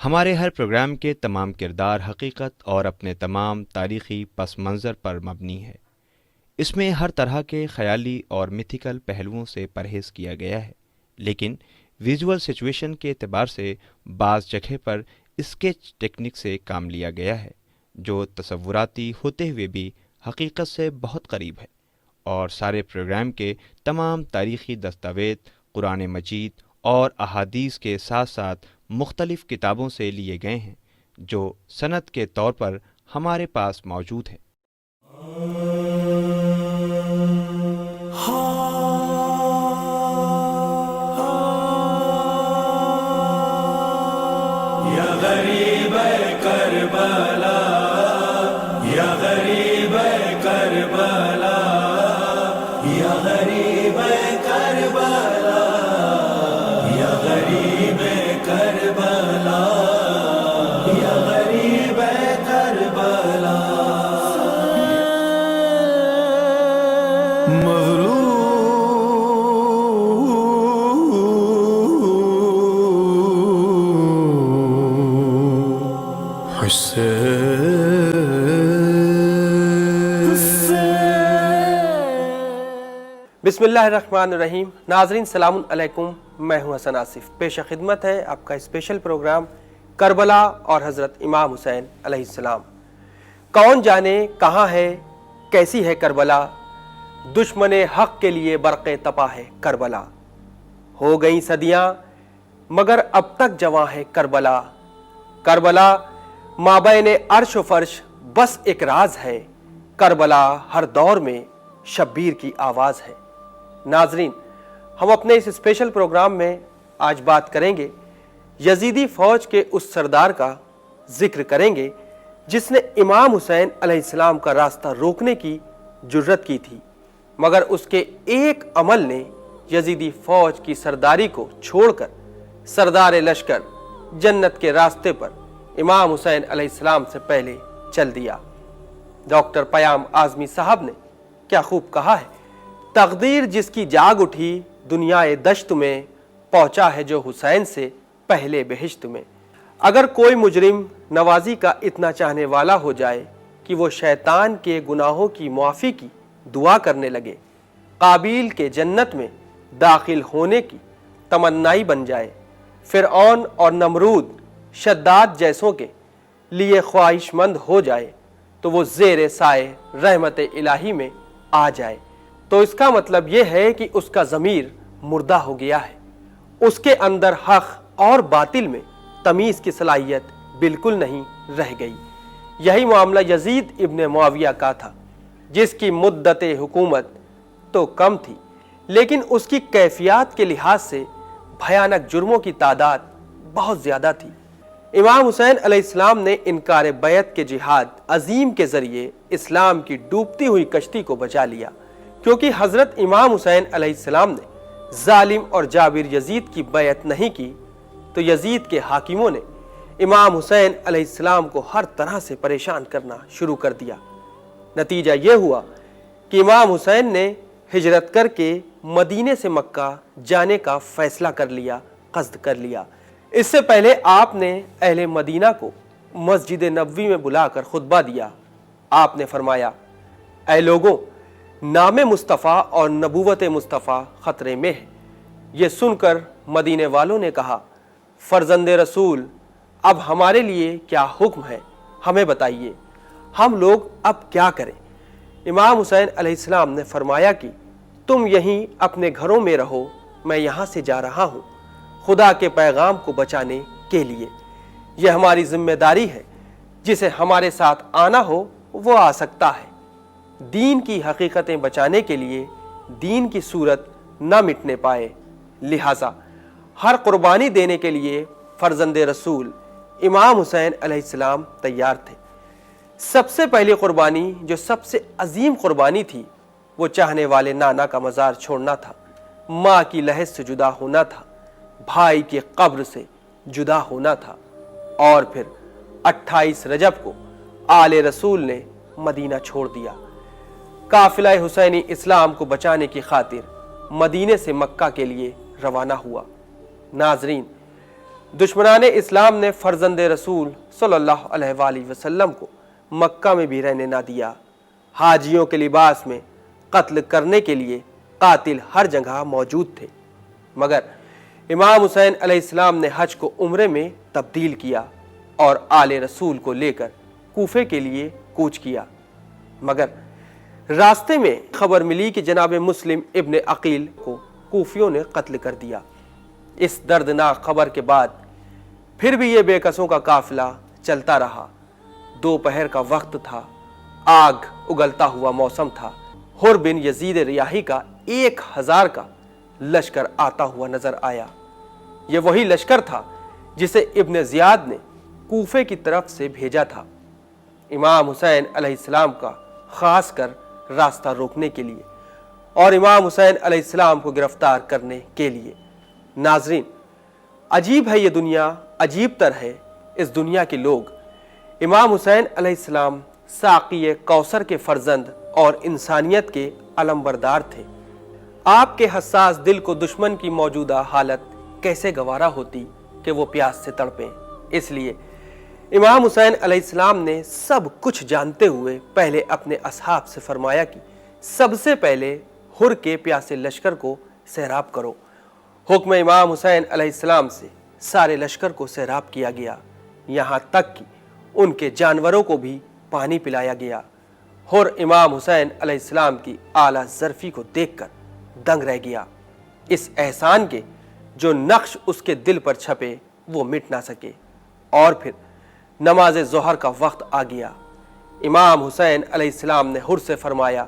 ہمارے ہر پروگرام کے تمام کردار حقیقت اور اپنے تمام تاریخی پس منظر پر مبنی ہے۔ اس میں ہر طرح کے خیالی اور میتھیکل پہلوؤں سے پرہیز کیا گیا ہے، لیکن ویژول سچویشن کے اعتبار سے بعض جگہ پر اسکیچ ٹیکنک سے کام لیا گیا ہے، جو تصوراتی ہوتے ہوئے بھی حقیقت سے بہت قریب ہے۔ اور سارے پروگرام کے تمام تاریخی دستاویز قرآن مجید اور احادیث کے ساتھ ساتھ مختلف کتابوں سے لیے گئے ہیں، جو سند کے طور پر ہمارے پاس موجود ہے۔ یا غریب کربلا، یا غریب کربلا، یا غریب کربلا، یا غریب کربلا، یا غریب کربلا، بسم اللہ الرحمن الرحیم۔ ناظرین سلام علیکم، میں ہوں حسن آصف۔ پیش خدمت ہے آپ کا اسپیشل پروگرام کربلا اور حضرت امام حسین علیہ السلام۔ کون جانے کہاں ہے، کیسی ہے کربلا، دشمن حق کے لیے برق تپا ہے کربلا۔ ہو گئیں صدیاں مگر اب تک جواں ہے کربلا۔ کربلا مابین عرش و فرش بس ایک راز ہے، کربلا ہر دور میں شبیر کی آواز ہے۔ ناظرین، ہم اپنے اس اسپیشل پروگرام میں آج بات کریں گے، یزیدی فوج کے اس سردار کا ذکر کریں گے جس نے امام حسین علیہ السلام کا راستہ روکنے کی جرت کی تھی، مگر اس کے ایک عمل نے یزیدی فوج کی سرداری کو چھوڑ کر سردار لشکر جنت کے راستے پر امام حسین علیہ السلام سے پہلے چل دیا۔ ڈاکٹر پیام اعظمی صاحب نے کیا خوب کہا ہے، تقدیر جس کی جاگ اٹھی دنیا دشت میں، پہنچا ہے جو حسین سے پہلے بہشت میں۔ اگر کوئی مجرم نوازی کا اتنا چاہنے والا ہو جائے کہ وہ شیطان کے گناہوں کی معافی کی دعا کرنے لگے، قابیل کے جنت میں داخل ہونے کی تمنائی بن جائے، فرعون اور نمرود شداد جیسوں کے لیے خواہش مند ہو جائے، تو وہ زیر سائے رحمت الہی میں آ جائے، تو اس کا مطلب یہ ہے کہ اس کا ضمیر مردہ ہو گیا ہے، اس کے اندر حق اور باطل میں تمیز کی صلاحیت بالکل نہیں رہ گئی۔ یہی معاملہ یزید ابن معاویہ کا تھا، جس کی مدت حکومت تو کم تھی لیکن اس کی کیفیات کے لحاظ سے بھیانک جرموں کی تعداد بہت زیادہ تھی۔ امام حسین علیہ السلام نے انکار بیعت کے جہاد عظیم کے ذریعے اسلام کی ڈوبتی ہوئی کشتی کو بچا لیا، کیونکہ حضرت امام حسین علیہ السلام نے ظالم اور جابر یزید کی بیعت نہیں کی تو یزید کے حاکموں نے امام حسین علیہ السلام کو ہر طرح سے پریشان کرنا شروع کر دیا۔ نتیجہ یہ ہوا کہ امام حسین نے ہجرت کر کے مدینے سے مکہ جانے کا فیصلہ کر لیا، قصد کر لیا۔ اس سے پہلے آپ نے اہل مدینہ کو مسجد نبوی میں بلا کر خطبہ دیا۔ آپ نے فرمایا، اے لوگوں، نام مصطفیٰ اور نبوت مصطفیٰ خطرے میں ہے۔ یہ سن کر مدینے والوں نے کہا، فرزند رسول، اب ہمارے لیے کیا حکم ہے، ہمیں بتائیے، ہم لوگ اب کیا کریں؟ امام حسین علیہ السلام نے فرمایا کہ تم یہیں اپنے گھروں میں رہو، میں یہاں سے جا رہا ہوں خدا کے پیغام کو بچانے کے لیے۔ یہ ہماری ذمہ داری ہے، جسے ہمارے ساتھ آنا ہو وہ آ سکتا ہے۔ دین کی حقیقتیں بچانے کے لیے دین کی صورت نہ مٹنے پائے، لہٰذا ہر قربانی دینے کے لیے فرزند رسول امام حسین علیہ السلام تیار تھے۔ سب سے پہلی قربانی جو سب سے عظیم قربانی تھی وہ چاہنے والے نانا کا مزار چھوڑنا تھا، ماں کی لحد سے جدا ہونا تھا، بھائی کی قبر سے جدا ہونا تھا، اور پھر 28 رجب کو آل رسول نے مدینہ چھوڑ دیا۔ قافلہ حسینی اسلام کو بچانے کی خاطر مدینے سے مکہ کے لیے روانہ ہوا۔ ناظرین، दुश्मनान इस्लाम ने फर्जंद रसूल सल्लल्लाहु अलैहि वसल्लम को मक्का में भी रहने ना दिया। हाजियों के लिबास में कत्ल करने के लिए कातिल हर जगह मौजूद थे, मगर इमाम हुसैन अलैहिस्सलाम ने हज को उम्रे में तब्दील किया और आले रसूल को लेकर कूफे के लिए कूच किया। मगर रास्ते में खबर मिली कि जनाब मुस्लिम इब्न अकील को कूफियों ने कत्ल कर दिया। इस दर्दनाक खबर के बाद फिर भी ये बेकसों का काफिला चलता रहा। दोपहर का वक्त था, आग उगलता हुआ मौसम था। हुर बिन यजीद रियाही का 1000 का लश्कर आता हुआ नजर आया। यह वही लश्कर था जिसे इब्न जियाद ने कूफे की तरफ से भेजा था, इमाम हुसैन अलैहिस्सलाम का खास कर रास्ता रोकने के लिए और इमाम हुसैन अलैहिस्सलाम को गिरफ्तार करने के लिए। नाजरीन, अजीब है ये दुनिया, अजीब तर है इस दुनिया के लोग। इमाम हुसैन अलैहिस्सलाम साक़ी कौसर के फर्जंद और इंसानियत के अलमबरदार थे। आपके हसास दिल को दुश्मन की मौजूदा हालत कैसे गवारा होती कि वो प्यास से तड़पें। इसलिए इमाम हुसैन अलैहिस्सलाम ने सब कुछ जानते हुए पहले अपने असहाब से फरमाया कि सबसे पहले हुर के प्यासे लश्कर को सैराब करो। हुक्म इमाम हुसैन अलैहिस्सलाम से सारे लश्कर को सैराब किया गया, यहाँ तक कि उनके जानवरों को भी पानी पिलाया गया। हुर इमाम हुसैन अलैहिस्सलाम की आला ज़र्फ़ी को देखकर दंग रह गया। इस एहसान के जो नक्श उसके दिल पर छपे वो मिट ना सके। और फिर नमाज ज़ोहर का वक्त आ गया। इमाम हुसैन अलैहिस्सलाम ने हुर से फरमाया,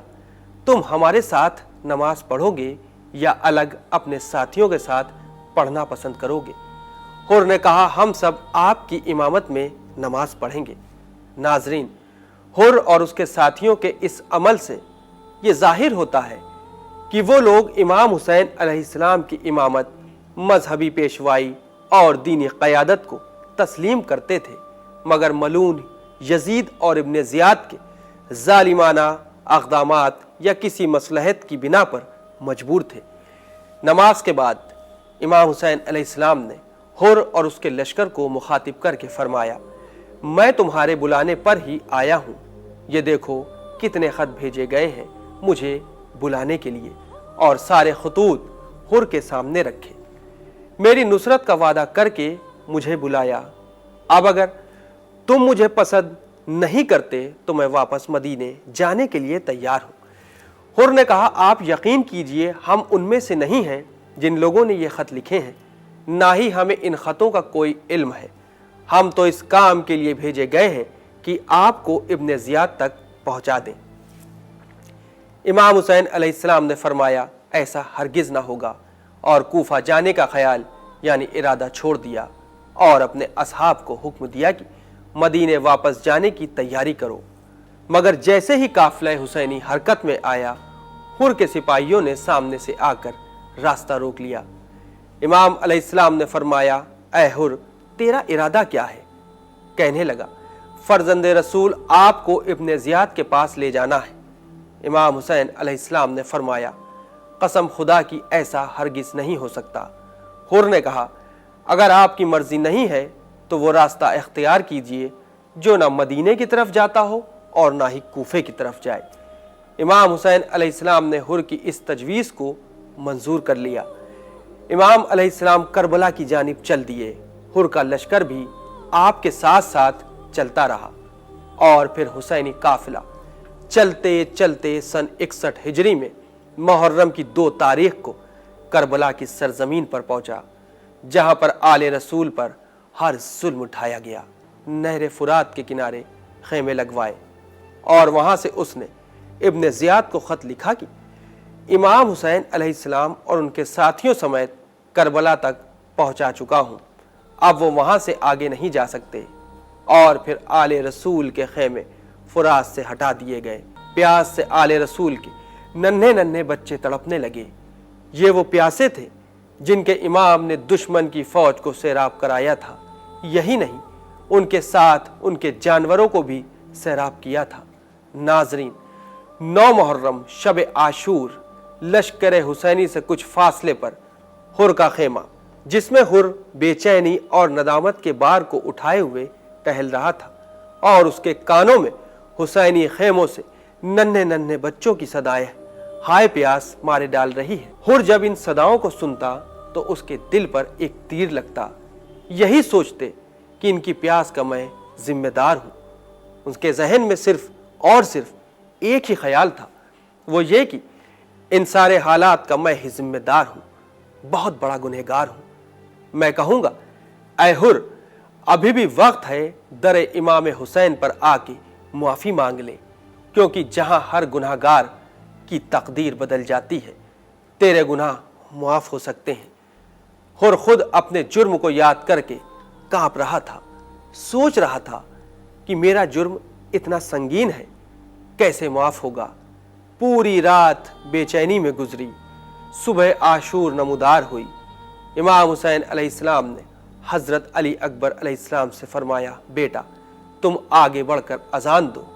तुम हमारे साथ नमाज पढ़ोगे या अलग अपने साथियों के साथ पढ़ना पसंद करोगे? हुर ने कहा, हम सब आपकी इमामत में नमाज पढ़ेंगे। नाजरीन, हुर और उसके साथियों के इस अमल से ये जाहिर होता है कि वो लोग इमाम हुसैन अलैहिस्सलाम की इमामत, मजहबी पेशवाई और दीनी क़यादत को तस्लीम करते थे, मगर मलून यजीद और इब्न जियाद के जालिमाना अक़दामात या किसी मसलहत की बिना पर मजबूर थे। नमाज के बाद इमाम हुसैन अलैहिस्सलाम ने हुर और उसके लश्कर को मुखातिब करके फरमाया, मैं तुम्हारे बुलाने पर ही आया हूँ। ये देखो कितने ख़त भेजे गए हैं मुझे बुलाने के लिए और सारे खतूत हुर के सामने रखे। मेरी नुसरत का वादा करके मुझे बुलाया। अब अगर तुम मुझे पसंद नहीं करते तो मैं वापस मदीने जाने के लिए तैयार हूँ। हुर ने कहा, आप यकीन कीजिए हम उनमें से नहीं हैं जिन लोगों ने ये ख़त लिखे हैं, ना ही हमें इन ख़तों का कोई इल्म है। हम तो इस काम के लिए भेजे गए हैं कि आपको इब्न जियाद तक पहुँचा दें। इमाम हुसैन अलैहिस्सलाम ने फरमाया, ऐसा हरगिज़ ना होगा, और कूफा जाने का ख्याल यानी इरादा छोड़ दिया और अपने असहाब को हुक्म दिया कि मदीने वापस जाने की तैयारी करो। मगर जैसे ही काफ़िला हुसैनी हरकत में आया, हुर के सिपाहियों ने सामने से आकर रास्ता रोक लिया। इमाम अलैहिस्सलाम ने फरमाया, ऐ हुर, तेरा इरादा क्या है? कहने लगा, फर्जंद रसूल आपको इब्न जियाद के पास ले जाना है। इमाम हुसैन अलैहिस्सलाम ने फरमाया, कसम खुदा की ऐसा हरगिज़ नहीं हो सकता। हुर ने कहा, अगर आपकी मर्जी नहीं है तो वो रास्ता इख्तियार कीजिए जो ना मदीने की तरफ जाता हो और ना ही कूफे की तरफ जाए। इमाम हुसैन अलैहिस्सलाम ने हुर की इस तजवीज़ को मंजूर कर लिया। इमाम अलैहिस्सलाम करबला की जानिब चल दिए। हुर का लश्कर भी आपके साथ साथ चलता रहा और फिर हुसैनी काफिला चलते चलते सन 61 हिजरी में मुहर्रम की 2 तारीख को करबला की सरजमीन पर पहुंचा, जहां पर आले रसूल पर हर जुल्म उठाया गया। नहर फुरात के किनारे खेमे लगवाए और वहां से उसने इब्न जियाद को ख़त लिखा कि इमाम हुसैन अलैहिस्सलाम और उनके साथियों समेत करबला तक पहुंचा चुका हूं, अब वो वहां से आगे नहीं जा सकते। और फिर आले रसूल के खेमे फुरात से हटा दिए गए। प्यास से आले रसूल के नन्हे नन्हे बच्चे तड़पने लगे। ये वो प्यासे थे जिनके इमाम ने दुश्मन की फौज को सैराब कराया था। यही नहीं, उनके साथ उनके जानवरों को भी सैराब किया था। नाजरीन, 9 मुहर्रम शब आशूर लश्कर हुसैनी से कुछ फासले पर हुर का खेमा जिसमें हुर बेचैनी और नदामत के बार को उठाए हुए टहल रहा था और उसके कानों में हुसैनी खेमों से नन्हे नन्हे बच्चों की सदाएं हाय प्यास मारे डाल रही है। हुर जब इन सदाओं को सुनता तो उसके दिल पर एक तीर लगता, यही सोचते कि इनकी प्यास का मैं जिम्मेदार हूं। उसके जहन में सिर्फ और सिर्फ एक ही ख्याल था, वो ये कि इन सारे हालात का मैं ही जिम्मेदार हूं, बहुत बड़ा गुनहगार हूं। मैं कहूंगा, ऐ हुर, अभी भी वक्त है दर इमाम हुसैन पर आके मुआफ़ी मांग ले, क्योंकि जहां हर गुनहगार की तकदीर बदल जाती है, तेरे गुनाह मुआफ़ हो सकते हैं। हुर खुद अपने जुर्म को याद करके कांप रहा था, सोच रहा था कि मेरा जुर्म इतना संगीन है, कैसे मुआफ़ होगा। पूरी रात बेचैनी में गुजरी, सुबह आशूर नमूदार हुई। इमाम हुसैन अलैहिस्सलाम ने हज़रत अली अकबर अलैहिस्सलाम से फरमाया, बेटा तुम आगे बढ़कर अजान दो।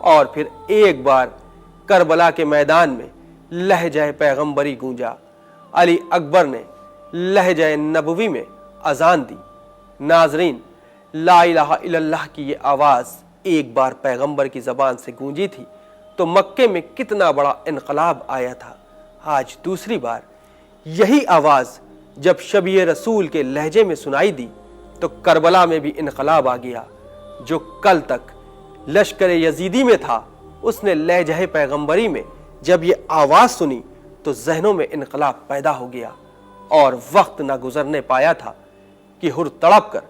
और फिर एक बार करबला के मैदान में लहजा पैगंबरी गूंजा। अली अकबर ने लहजा नबवी में अजान दी। नाजरीन, ला इलाहा इल्लल्लाह की ये आवाज़ एक बार पैगंबर की ज़बान से गूंजी थी तो मक्के में कितना बड़ा इनकलाब आया था। आज दूसरी बार यही आवाज़ जब शबीए रसूल के लहजे में सुनाई दी तो करबला में भी इनकलाब आ गया। जो कल तक लश्कर यजीदी में था, उसने लहजा पैगंबरी में जब ये आवाज़ सुनी तो जहनों में इनकलाब पैदा हो गया और वक्त ना गुजरने पाया था कि हुर तड़प कर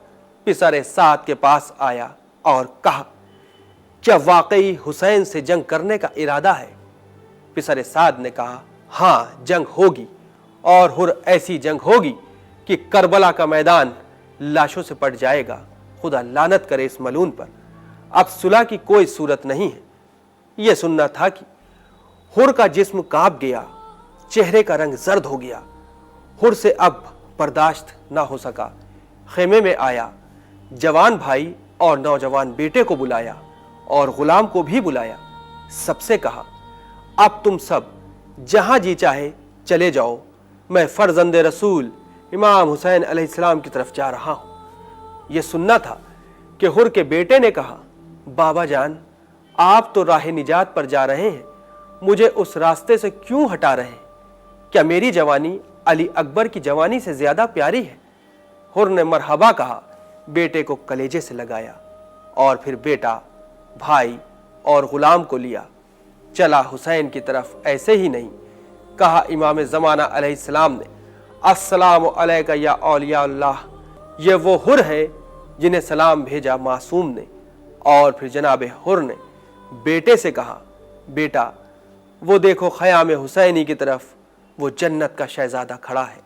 पिसरे साद के पास आया और कहा, क्या वाकई हुसैन से जंग करने का इरादा है? पिसरे साद ने कहा, हाँ जंग होगी, और हुर ऐसी जंग होगी कि करबला का मैदान लाशों से पट जाएगा। खुदा लानत करे इस मलून पर। अब सुलह की कोई सूरत नहीं है। यह सुनना था कि हुर का जिस्म कांप गया, चेहरे का रंग जर्द हो गया। हुर से अब बर्दाश्त ना हो सका। खेमे में आया, जवान भाई और नौजवान बेटे को बुलाया और गुलाम को भी बुलाया। सबसे कहा, अब तुम सब जहां जी चाहे चले जाओ, मैं फर्जंदे रसूल इमाम हुसैन अलैहिस्सलाम की तरफ जा रहा हूं। यह सुनना था कि हुर के बेटे ने कहा, बाबा जान, आप तो राह निजात पर जा रहे हैं, मुझे उस रास्ते से क्यों हटा रहे हैं? क्या मेरी जवानी अली अकबर की जवानी से ज्यादा प्यारी है? हुर ने मरहबा कहा, बेटे को कलेजे से लगाया और फिर बेटा, भाई और गुलाम को लिया, चला हुसैन की तरफ। ऐसे ही नहीं, कहा इमाम ज़माना अलैहिस्सलाम ने, अस्सलामु अलैका या औलिया अल्लाह। ये वो हुर है जिन्हें सलाम भेजा मासूम ने। और फिर जनाब हुर ने बेटे से कहा, बेटा वो देखो ख़याम हुसैनी की तरफ, वो जन्नत का शहजादा खड़ा है,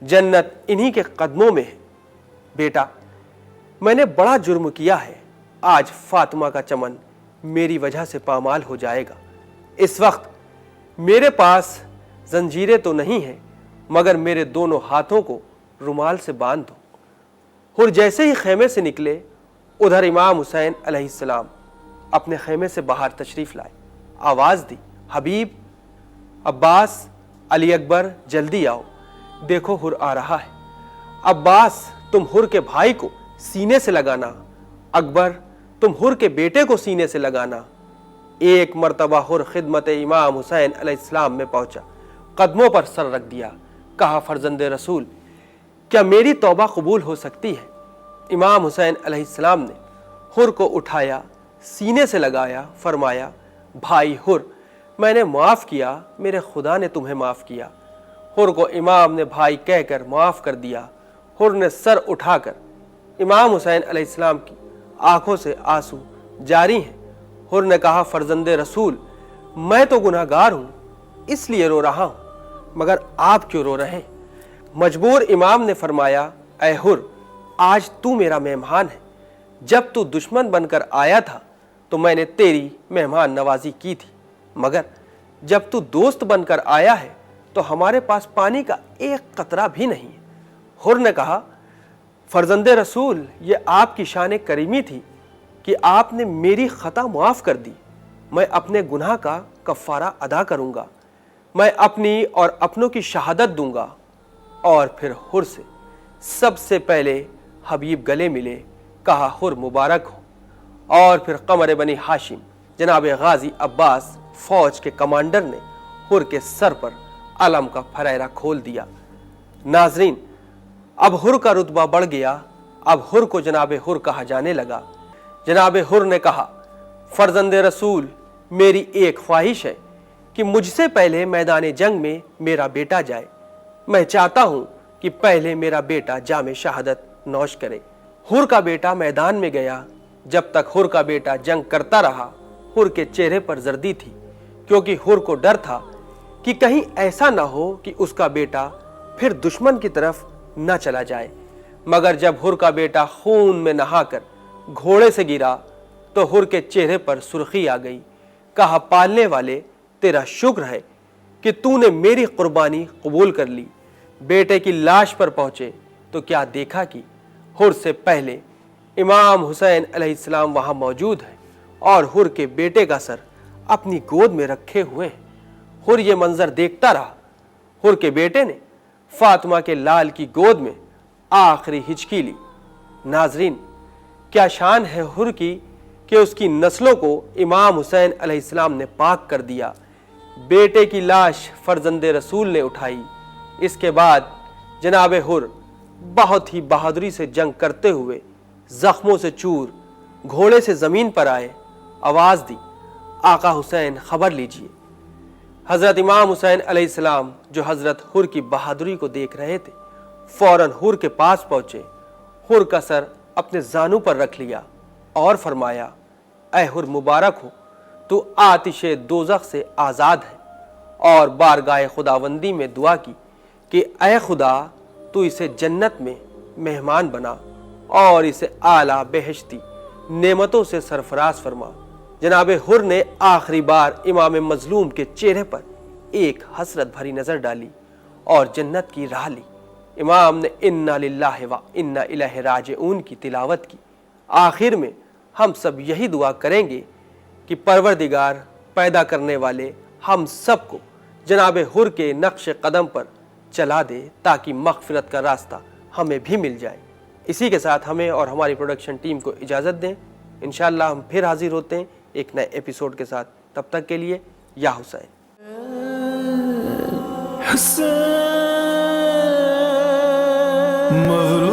जन्नत इन्हीं के कदमों में है। बेटा मैंने बड़ा जुर्म किया है, आज फातिमा का चमन मेरी वजह से पामाल हो जाएगा। इस वक्त मेरे पास जंजीरें तो नहीं हैं, मगर मेरे दोनों हाथों को रुमाल से बांध दो। हुर जैसे ही खेमे से निकले, उधर इमाम हुसैन अलैहिस्सलाम अपने खेमे से बाहर तशरीफ़ लाए। आवाज़ दी, हबीब, अब्बास, अली अकबर, जल्दी आओ, देखो हुर आ रहा है। अब्बास, तुम हुर के भाई को सीने से लगाना। अकबर, तुम हुर के बेटे को सीने से लगाना। एक मर्तबा हुर खिदमत इमाम हुसैन अलैहिस्सलाम में पहुंचा, कदमों पर सर रख दिया, कहा, फर्जंदे रसूल, क्या मेरी तौबा कबूल हो सकती है? इमाम हुसैन अलैहिस्सलाम ने हुर को उठाया, सीने से लगाया, फरमाया, भाई हुर, मैंने माफ़ किया, मेरे खुदा ने तुम्हें माफ़ किया। हुर को इमाम ने भाई कहकर माफ़ कर दिया। हुर ने सर उठाकर, इमाम हुसैन अलैहिस्सलाम की आंखों से आंसू जारी हैं। हुर ने कहा, फर्जंदे रसूल, मैं तो गुनहगार हूँ, इसलिए रो रहा हूँ, मगर आप क्यों रो रहे हैं? मजबूर इमाम ने फरमाया, ऐ हुर, आज तू मेरा मेहमान है। जब तू दुश्मन बनकर आया था तो मैंने तेरी मेहमान नवाजी की थी, मगर जब तू दोस्त बनकर आया है तो हमारे पास पानी का एक कतरा भी नहीं है। हुर ने कहा, फर्जंदे रसूल, ये आपकी शान करीमी थी कि आपने मेरी ख़ता माफ़ कर दी। मैं अपने गुनाह का कफ़ारा अदा करूँगा, मैं अपनी और अपनों की शहादत दूंगा। और फिर हुर से सबसे पहले हबीब गले मिले, कहा हुर मुबारक हो। और फिर कमर बनी हाशिम जनाब गाजी अब्बास फौज के कमांडर ने हुर के सर पर अलम का फरेरा खोल दिया। नाजरीन, अब हुर का रुतबा बढ़ गया। अब हुर को जनाब हुर कहा जाने लगा। जनाब हुर ने कहा, फर्जंद रसूल, मेरी एक ख्वाहिश है कि मुझसे पहले मैदान जंग में मेरा बेटा जाए। मैं चाहता हूं कि पहले मेरा बेटा जामे शहादत नौश करे। हुर का बेटा मैदान में गया। जब तक हुर का बेटा जंग करता रहा, हुर के चेहरे पर जर्दी थी, क्योंकि हुर को डर था कि कहीं ऐसा ना हो कि उसका बेटा फिर दुश्मन की तरफ न चला जाए। मगर जब हुर का बेटा खून में नहाकर घोड़े से गिरा तो हुर के चेहरे पर सुर्खी आ गई। कहा, पालने वाले, तेरा शुक्र है कि तूने मेरी कुर्बानी कबूल कर ली। बेटे की लाश पर पहुंचे तो क्या देखा कि हुर से पहले इमाम हुसैन अलैहिस्सलाम वहां मौजूद है और हुर के बेटे का सर अपनी गोद में रखे हुए हैं। हुर ये मंजर देखता रहा। हुर के बेटे ने फातिमा के लाल की गोद में आखिरी हिचकी ली। नाजरीन, क्या शान है हुर की कि उसकी नस्लों को इमाम हुसैन अलैहिस्सलाम ने पाक कर दिया। बेटे की लाश फर्जंदे रसूल ने उठाई। इसके बाद जनाब हुर बहुत ही बहादुरी से जंग करते हुए जख्मों से चूर घोड़े से जमीन पर आए। आवाज दी, आका हुसैन, खबर लीजिए। हजरत इमाम हुसैन अलैहिस्सलाम, जो हजरत हुर की बहादुरी को देख रहे थे, फौरन हुर के पास पहुंचे। हुर का सर अपने जानू पर रख लिया और फरमाया, ऐ हुर मुबारक हो, तू आतिशे दोज़ख से आज़ाद है। और बारगाह खुदावंदी में दुआ की कि ऐ खुदा, तू इसे जन्नत में मेहमान बना और इसे आला बेहश्ती नेमतों से सरफराज फरमा। जनाब हुर ने आखिरी बार इमाम मजलूम के चेहरे पर एक हसरत भरी नजर डाली और जन्नत की राह ली। इमाम ने इन्ना लिल्लाहि व इन्ना इलैहि राजिऊन की तिलावत की। आखिर में हम सब यही दुआ करेंगे कि परवरदिगार पैदा करने वाले हम सबको जनाब हुर के नक्श कदम पर चला दे, ताकि मग़फ़िरत का रास्ता हमें भी मिल जाए। इसी के साथ हमें और हमारी प्रोडक्शन टीम को इजाज़त दें। इंशाअल्लाह हम फिर हाजिर होते हैं एक नए एपिसोड के साथ। तब तक के लिए या हुसैन। मज़लूम